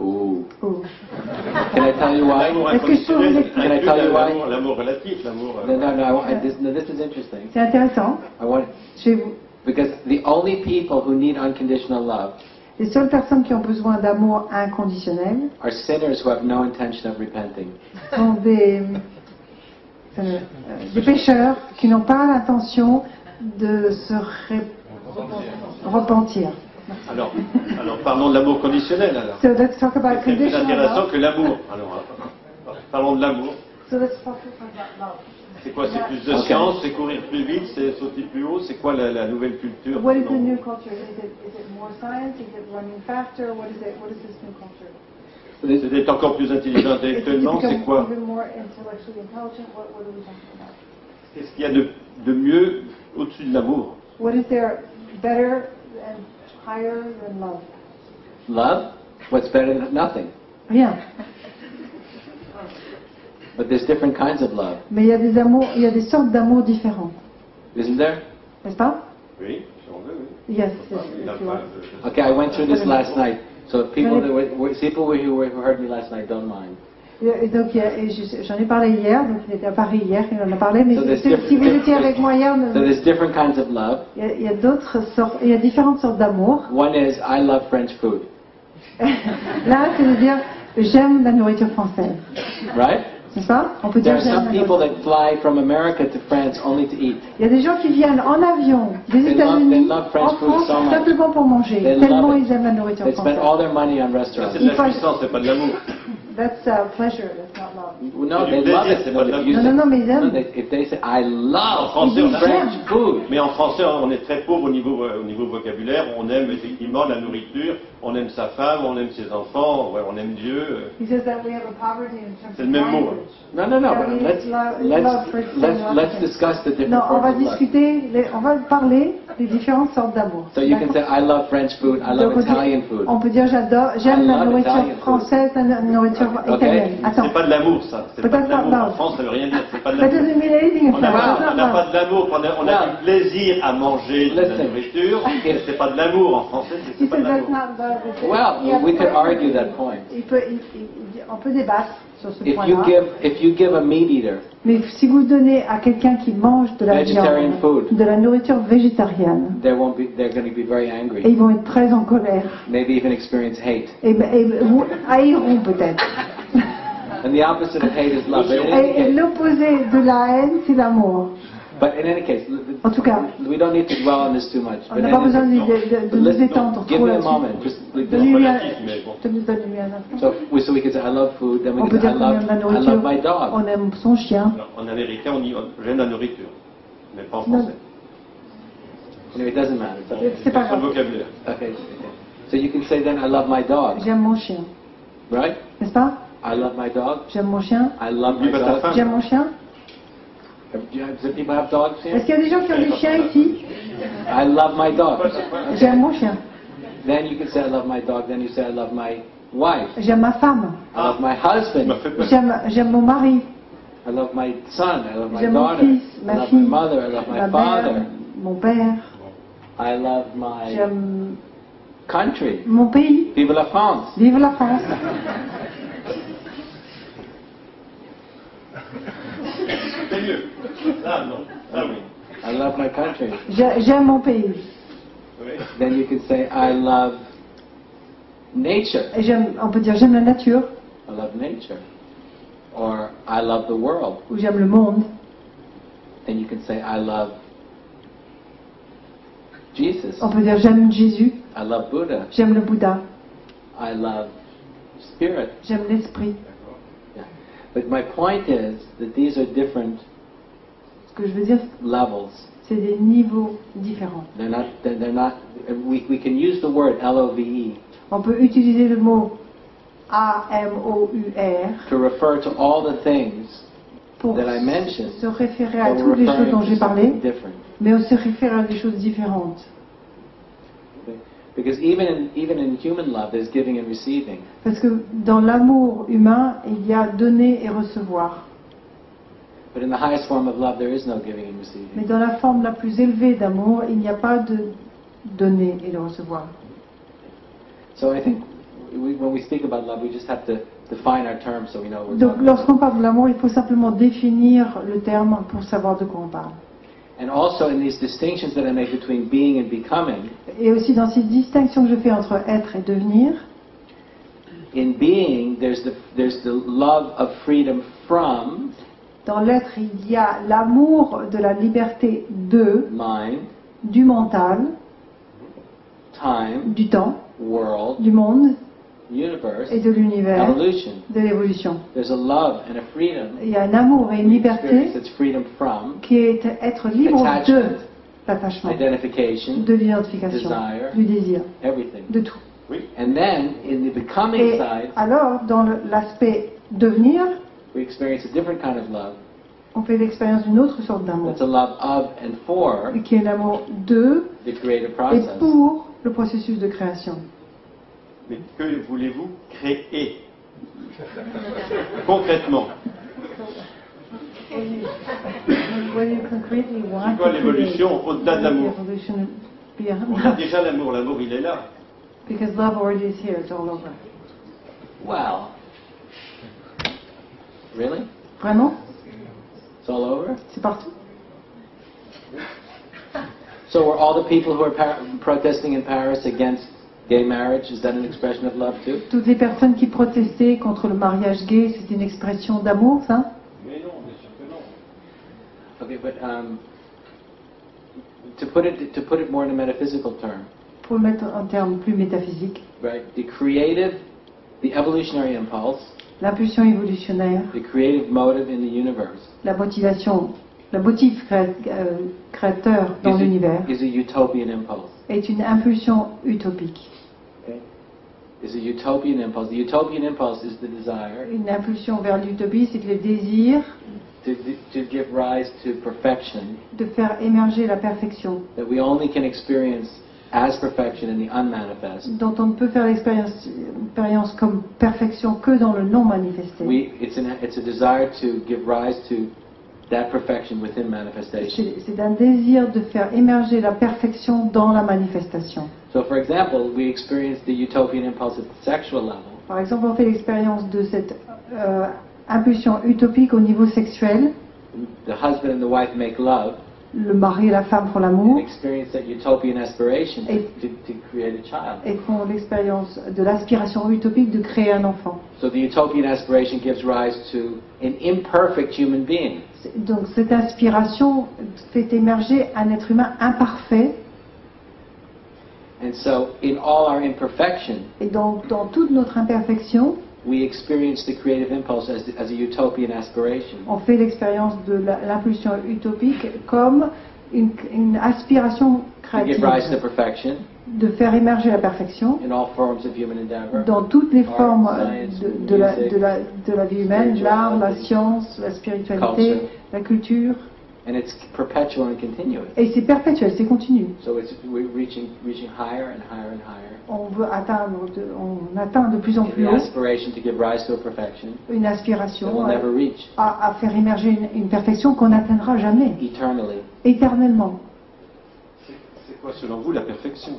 Ooh. Oh. Can I tell you why? L'amour Est-ce que je peux vous inconditionnel expliquer- Can I tell you why? l'amour relatif, l'amour... No, this is interesting. C'est intéressant. I want, Je vais vous- because the only people who need unconditional love Les seules personnes qui ont besoin d'amour inconditionnel are sinners who have no intention of repenting. sont des pécheurs qui n'ont pas l'intention de se repentir. Alors, parlons de l'amour conditionnel alors. So let's talk about C'est plus conditional intéressant love. que l'amour. Alors, parlons de l'amour. So let's talk about love. C'est quoi? C'est plus de Ok. science, c'est courir plus vite, c'est sauter plus haut. C'est quoi la nouvelle culture? What is the Non. new culture? Is it more science? Is it running faster? What is it? What is this new culture? C'est d'être encore plus intelligent Is it to intellectuellement, c'est become quoi? even more intellectually intelligent? What are we talking about? Qu'est-ce qu'il y a de mieux au-dessus de l'amour? What is there better and higher than love? Love? What's better than nothing? Rien. But there's different kinds of love, Mais il y a des amours, il y a des sortes d'amour différents, isn't there? n'est-ce pas? Oui, si on veut, oui. Yes, Il n'a if you pas want. de- Okay, I went through this last night. So if people who heard me last night don't mind. Et donc, j'en ai parlé hier, donc il était à Paris hier, il en a parlé, mais So there's si vous étiez avec moi hier, So there's different kinds of love. il y a d'autres sortes, il y a différentes sortes d'amour. One is I love French food, Là, c'est de dire, j'aime la nourriture française, right? c'est ça? On peut There dire are j'aime some la people nourriture. that fly from America to France only to eat. Il y a des gens qui viennent en avion des They États-Unis love French en food France so much. simplement pour manger, They tellement love it. ils aiment la nourriture They spend française. all their money on Ça, restaurants. c'est de la puissance, c'est pas de l'amour. That's pleasure, that's not love. No, C'est they du love plaisir, it. c'est pas de la If you Non, say- non, non, mais ils no, aiment. if they say I En love français, on a- French food, Mais en français, on est très pauvre au niveau vocabulaire. On aime effectivement la nourriture, on aime sa femme, on aime ses enfants, ouais, on aime Dieu. He says that we have a poverty in terms C'est of le même mot. language. no, no, no. Yeah, But we let's discuss the different Non, on va forms of love. discuter, on va parler des différentes sortes d'amour. So you can say I love French food, I love Donc, Italian food. on peut dire j'aime I la love nourriture Italian food. française, la nourriture Okay. italienne. Attends, C'est pas de l'amour, ça. C'est pas de Peut-être pas, l'amour. non. En France, ça veut rien dire. C'est pas de that l'amour. doesn't mean anything. On n'a That's not pas love. de l'amour, on a du plaisir à manger de la Listen. nourriture, mais c'est pas de l'amour en français, c'est He pas says de that's l'amour. not love. It's- Well, il y a we could plein de- argue that point. On peut débattre sur ce If point-là. you give a meat eater Mais si vous donnez à quelqu'un qui mange de la Vegetarian viande, food. de la nourriture végétarienne, they're going to be very et angry, ils vont être très en colère, maybe even experience hate. et vous haïront peut-être. And the opposite of hate is love. But in any Et case, l'opposé de la haine, c'est l'amour. in En tout cas, we don't need to dwell on this too much. on But n'a in pas any besoin case, de nous étendre give trop me a là-dessus. moment. Just leave this. Donne-lui un- Relatif, mais bon. donne-lui un instant. So we can say I love food. Then we On can peut say dire qu'on aime la I love nourriture, my dog. on aime son chien. Alors, en américain, j'aime la nourriture, mais pas en Non. français. Anyway, it doesn't matter. C'est pas Question de grave. vocabulaire. Okay. So you can say then I love my dog, J'aime mon chien, right? n'est-ce pas? I love my dog. J'aime mon chien. I love my Dis pas ta dog. femme. J'aime mon chien. Does people have dogs here? Est-ce qu'il y a des gens qui ont des chiens ici? I love my dog. J'aime mon chien. Then you can say I love my dog. Then you say I love my wife. J'aime ma femme. I love my Ça husband. m'a fait peur. J'aime mon mari. I love my son. I love my J'aime mon daughter. fils, I ma love fille, my mother. I love ma my father. mère, mon père. I love my J'aime country. mon pays. Vive la France. Vive la France. C'est mieux. Là, non. Ah oui. I love my country. J'aime mon pays. Oui. Then you can say I love nature. Et on peut dire j'aime la nature I love nature. Or I love the world. ou j'aime le monde. Then you can say I love Jesus. On peut dire j'aime Jésus. I love Buddha. J'aime le Bouddha. I love spirit. J'aime l'esprit. Yeah. But my point is that these are different Ce que je veux dire, levels. c'est des niveaux différents. They're not, we can use the word L-O-V-E On peut utiliser le mot A-M-O-U-R to refer to all the things pour that I mentioned, se référer à but toutes we're les choses referring dont to j'ai parlé, something different. mais on se réfère à des choses différentes. Okay? Because even in human love, there's giving and receiving. Parce que dans l'amour humain, il y a donner et recevoir. But in the highest form of love, there is no giving and Mais receiving. dans la forme la plus élevée d'amour, il n'y a pas de donner et de recevoir. So I think when we speak about love, we just have to define our terms so we know what we're Donc talking about. lorsqu'on parle de l'amour, il faut simplement définir le terme pour savoir de quoi on parle. And also in these distinctions that I make between being and becoming, Et aussi dans ces distinctions que je fais entre être et devenir, in being, there's the love of freedom from dans l'être, il y a l'amour de la liberté de, mind, du mental, time, du temps, world, du monde universe, et de l'univers, evolution. de l'évolution. There's a love and a freedom. Il y a un amour et une we experience liberté that's freedom from qui est être libre de attachment, l'attachement, identification, de l'identification, desire, du désir, everything. de tout. Oui. And then in the becoming Et side, alors, dans l'aspect devenir, we experience a different kind of love. on fait l'expérience d'une autre sorte d'amour, That's a love of and for qui est l'amour de the creative et process. pour le processus de création. Mais que voulez-vous créer concrètement? When you concretely want C'est quoi to l'évolution create, au-delà de what is the l'amour? evolution beyond On a love? déjà l'amour, l'amour il est là. Because love already is here, it's all over. Wow. Really? Vraiment? It's all over? C'est partout? So were all the people who are protesting in Paris against gay marriage, is that an expression of love too? Toutes les personnes qui protestaient contre le mariage gay, c'est une expression d'amour, ça? Mais non, bien sûr que non. Okay, but to put it more in a metaphysical term, Pour le mettre en termes plus métaphysiques, right? The evolutionary impulse, l'impulsion évolutionnaire, the creative motive in the universe, la motivation, le motif créateur dans l'univers is a utopian impulse. est une impulsion utopique. Okay? Is a utopian impulse. The utopian impulse is the desire Une impulsion vers l'utopie, c'est que le désir to give rise to perfection de faire émerger la perfection, that we only can experience as perfection in the unmanifest. dont on ne peut faire l'expérience comme perfection que dans le non manifesté. It's a desire to give rise to that perfection within manifestation. C'est un désir de faire émerger la perfection dans la manifestation. So, for example, we experience the utopian impulse at the sexual level. Par exemple, on fait l'expérience de cette impulsion utopique au niveau sexuel. The husband and the wife make love Le mari et la femme font and l'amour experience that utopian aspiration to create a child. et font l'expérience de l'aspiration utopique de créer un enfant. So the utopian aspiration gives rise to an imperfect human being. Donc cette inspiration fait émerger un être humain imparfait. And so in all our imperfection, Et donc dans toute notre imperfection, we experience the creative impulse as a utopian aspiration. on fait l'expérience de l'impulsion utopique comme une aspiration To give rise to créative, perfection de faire émerger la perfection in all forms of human endeavor. dans toutes les Art, formes science, de music, la vie humaine, l'art, la science, la spiritualité, culture. la culture. And it's perpetual and continuous. Et c'est perpétuel, c'est continu. So we're reaching higher and higher and higher. On atteint de plus en In plus the haut aspiration to give rise to a perfection une that aspiration we'll never reach à faire émerger une perfection qu'on n'atteindra jamais, eternally. éternellement. C'est quoi selon vous la perfection?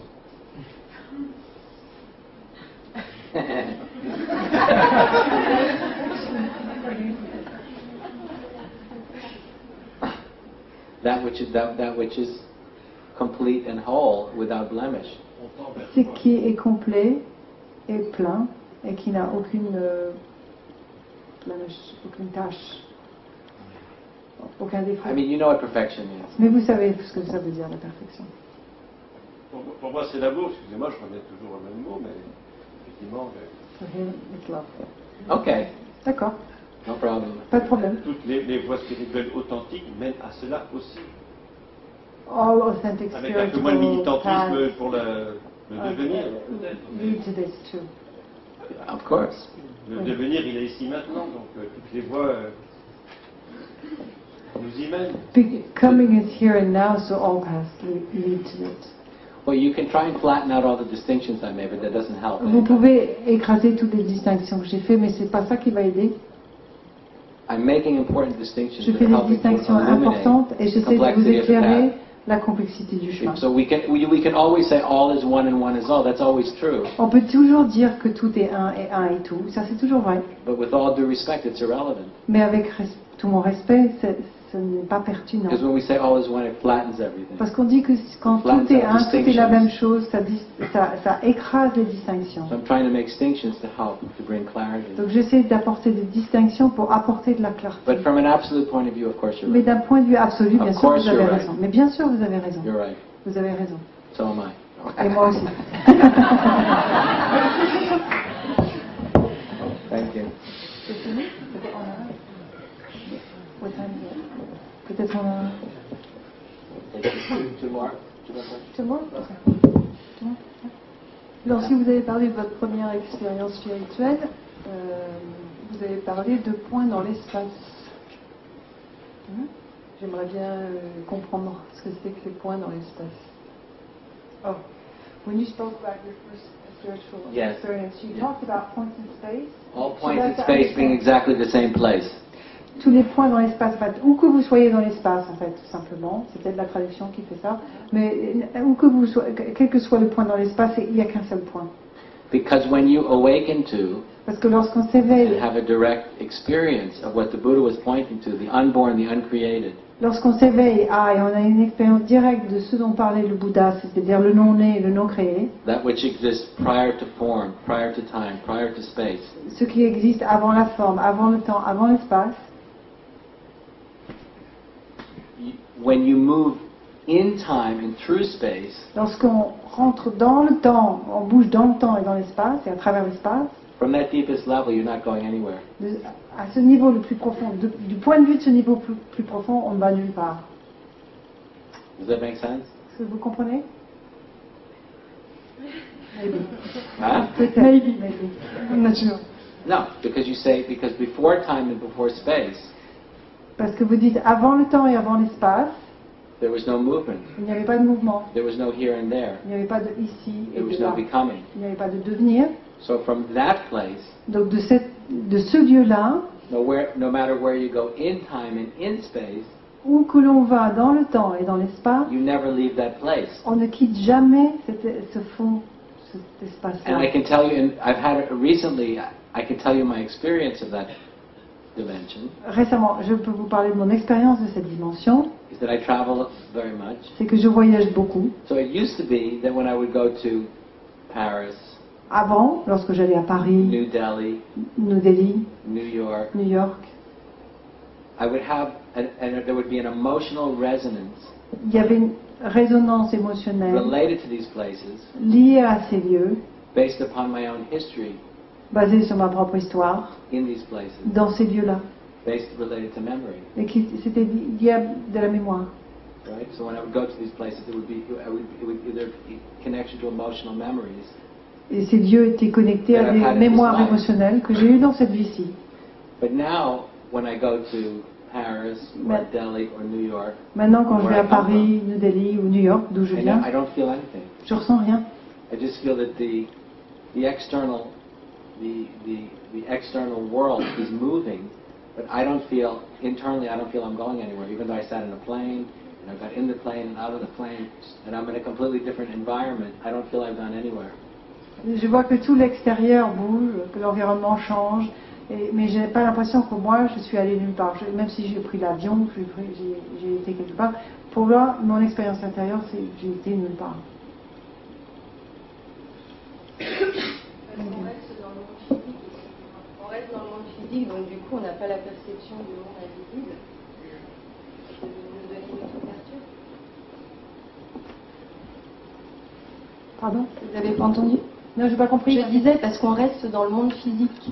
That which is complete and whole without blemish. Ce qui est complet et plein et qui n'a aucune tâche, aucun défaut. I mean, you know what perfection is. Mais vous savez ce que ça veut dire la perfection. Pour moi, c'est l'amour. Excusez-moi, je reviens toujours au même mot, mais effectivement, For him, it's love. Okay, D'accord, no problem. pas de problème. toutes les voies spirituelles authentiques mènent à cela aussi. All authentic Avec un peu moins de spiritual paths militantisme pour le devenir. lead to this too. Of course. Le devenir, il est ici maintenant, donc toutes les voies nous y mènent. Becoming is here and now, so all paths lead to it. Well, you can try and flatten out all the distinctions I made, but that doesn't help. Vous pouvez écraser toutes les distinctions que j'ai faites, mais c'est pas ça qui va aider. I'm making important distinctions Je that fais des help distinctions importantes et illuminate the j'essaie de vous complexity of the éclairer path. la complexité du chemin. So we can always say all is one and one is all. That's always true. On peut toujours dire que tout est un et un est tout. Ça, c'est toujours vrai. But with all due respect, it's irrelevant. Mais avec tout mon respect, ce n'est pas pertinent. Because when we say all is one, it flattens everything. Parce qu'on dit que quand tout est un, tout est la même chose, ça écrase les distinctions. So I'm trying to make distinctions to help to bring clarity. Donc j'essaie d'apporter des distinctions pour apporter de la clarté. But from an absolute point of view, of course, you're Mais right. d'un point de vue absolu, bien Of sûr, course vous avez you're right. raison. Mais bien sûr, vous avez raison. You're right. Vous avez raison. So am I. Et moi aussi. Thank you. C'est fini? Peut-être on a un. What time is it? Peut-être on a un. Two more. Tout le monde? Lorsque vous avez parlé de votre première expérience spirituelle, vous avez parlé de points dans l'espace. J'aimerais bien comprendre ce que c'est que les points dans l'espace. Oh, when you spoke about your first spiritual Yes. experience, you talked about points in space. All So points in that's space being understand- exactly the same place. tous les points dans l'espace, en fait, où que vous soyez dans l'espace, en fait, tout simplement, c'est peut-être la traduction qui fait ça, mais où que vous soyez, quel que soit le point dans l'espace, il n'y a qu'un seul point. Because when you awaken to Parce que lorsqu'on and s'éveille, have a direct experience of what the Buddha was pointing to, the unborn, the uncreated, lorsqu'on s'éveille, et on a une expérience directe de ce dont parlait le Bouddha, c'est-à-dire le non-né et le non-créé, that which exists prior to form, prior to time, prior to space, ce qui existe avant la forme, avant le temps, avant l'espace, when you move in time and through space, lorsqu'on rentre dans le temps, on bouge dans le temps et dans l'espace, et à travers l'espace, from that deepest level, you're not going anywhere. À ce niveau le plus profond, du point de vue de ce niveau plus profond, on ne va nulle part. Does that make sense? Est-ce que vous comprenez? Maybe. Huh? Peut-être. Maybe. I'm not sure. No, because before time and before space, Parce que vous dites avant le temps et avant l'espace, there was no movement. il n'y avait pas de mouvement, There was no here and there. il n'y avait pas de ici et There was de no là, becoming. il n'y avait pas de devenir. So from that place, Donc de ce lieu-là, no matter where you go in time and in space, où que l'on va dans le temps et dans l'espace, you never leave that place. on ne quitte jamais ce fond, cet And espace-là. I can tell you, and I've had it recently, I can tell you my experience of that dimension, Récemment, je peux vous parler de mon expérience de cette dimension, is that I travel very much. c'est que je voyage beaucoup. So it used to be that when I would go to Paris, Avant, lorsque j'allais à Paris, New Delhi, New Delhi, New York, New York, I would have, and there would be an emotional resonance il y avait une résonance émotionnelle related to these places liée à ces lieux, based upon my own history basée sur ma propre histoire, in these places, dans ces lieux-là, related to memory. et qui c'était lié à de la mémoire. Right? So when I would go to these places, it would either be connection to emotional memories, Et ces lieux étaient connectés à des mémoires émotionnelles que j'ai eues dans cette vie-ci. but now when I go to Paris or Delhi or New York, Maintenant, quand je vais à Paris, New Delhi ou New York, d'où je viens, I don't feel anything. je ressens rien. I just feel that the external world is moving, but I don't feel internally. I don't feel I'm going anywhere. Even though I sat in a plane and I got in the plane and out of the plane, and I'm in a completely different environment, I don't feel I've gone anywhere. Je vois que tout l'extérieur bouge, que l'environnement change, mais je n'ai pas l'impression que moi, je suis allée nulle part. Même si j'ai pris l'avion, j'ai été quelque part, pour moi, mon expérience intérieure, c'est que j'ai été nulle part. On reste dans le monde physique, donc du coup, on n'a pas la perception du monde invisible. Vous nous donner une autre ouverture. Pardon? Vous n'avez pas entendu? Non, j'ai pas compris. Je disais parce qu'on reste dans le monde physique.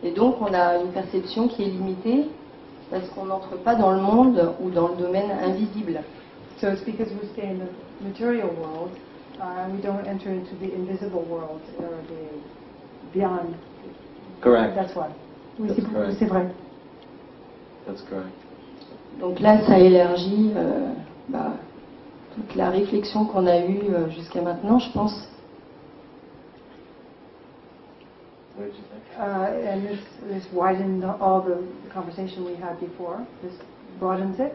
Et donc, on a une perception qui est limitée parce qu'on n'entre pas dans le monde ou dans le domaine invisible. So it's because we stay in the material world, we don't enter into the invisible world, or the beyond. Correct. That's why. Oui, That's correct. c'est vrai. That's correct. Donc là, ça élargit toute la réflexion qu'on a eue jusqu'à maintenant, je pense. What did you think? And this widens all the conversation we had before. This broadens it.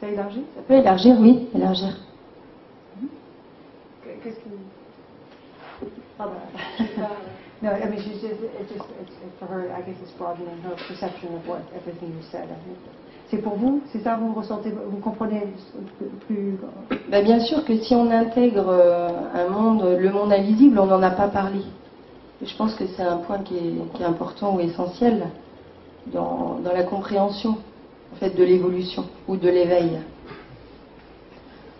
Ça élargit? Ça peut élargir, oui, élargir. Qu'est-ce qui... Ah ben... No, I mean, it's for her, I guess it's broadening her perception of what everything you said. I think. C'est pour vous? C'est ça, vous ressentez, vous comprenez plus... Bien sûr que si on intègre le monde invisible, on n'en a pas parlé. Et je pense que c'est un point qui est important ou essentiel dans la compréhension en fait, de l'évolution ou de l'éveil.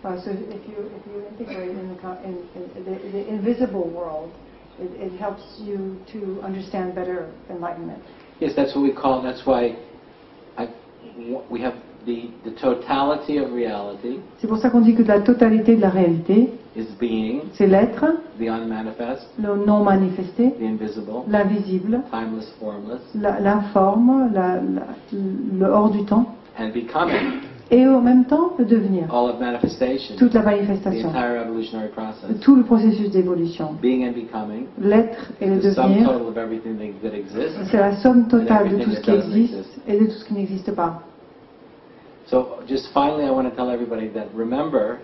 So if you integrate in the invisible world, it helps you to understand better enlightenment. Yes, that's what we call. That's why we have the totality of reality. C'est pour ça qu'on dit que la totalité de la réalité, is being, c'est l'être, the unmanifest, le non manifesté, the invisible, l'invisible, timeless, formless, l'informe, le hors du temps, and becoming, et en même temps le devenir, all of manifestation, toute la the manifestation, entire evolutionary process, tout le processus d'évolution, being and becoming, l'être et le the sum devenir, total of everything that exists. c'est la somme totale de tout ce qui Everything that doesn't existe exist. et de tout ce qui n'existe pas. So just finally, I want to tell everybody that remember,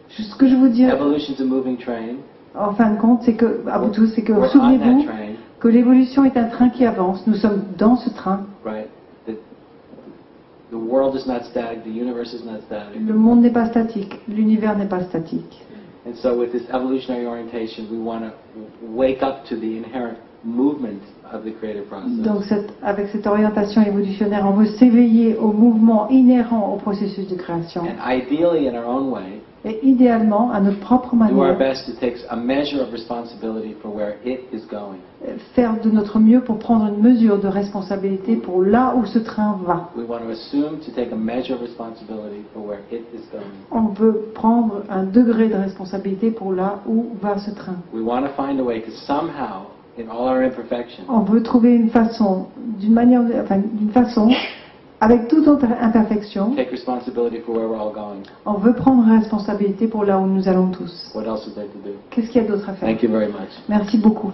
Ce que je veux dire, evolution's a moving train. en fin de compte, c'est que, à bout de tout, c'est que, We're on that souvenez-vous train, que l'évolution est un train qui avance. Nous sommes dans ce train. right? The world is not static. The universe is not static. Le monde n'est pas statique, l'univers n'est pas statique. And so with this evolutionary orientation, we want to wake up to the inherent movement of the creative process. Donc avec cette orientation évolutionnaire, on veut s'éveiller au mouvement inhérent au processus de création. And ideally, in our own way, Et idéalement, à notre propre do our manière, best to take a measure of responsibility for where it is going. faire de notre mieux pour prendre une mesure de responsabilité pour là où ce train va. We want to assume to take a measure of responsibility for where it is going. On veut prendre un degré de responsabilité pour là où va ce train. We want to find a way to somehow, in all our imperfections, On veut trouver une façon, d'une façon, avec toute notre imperfection, take responsibility for where we're all going. on veut prendre responsabilité pour là où nous allons tous. What else is there to do? Qu'est-ce qu'il y a d'autre à faire? Thank you very much. Merci beaucoup.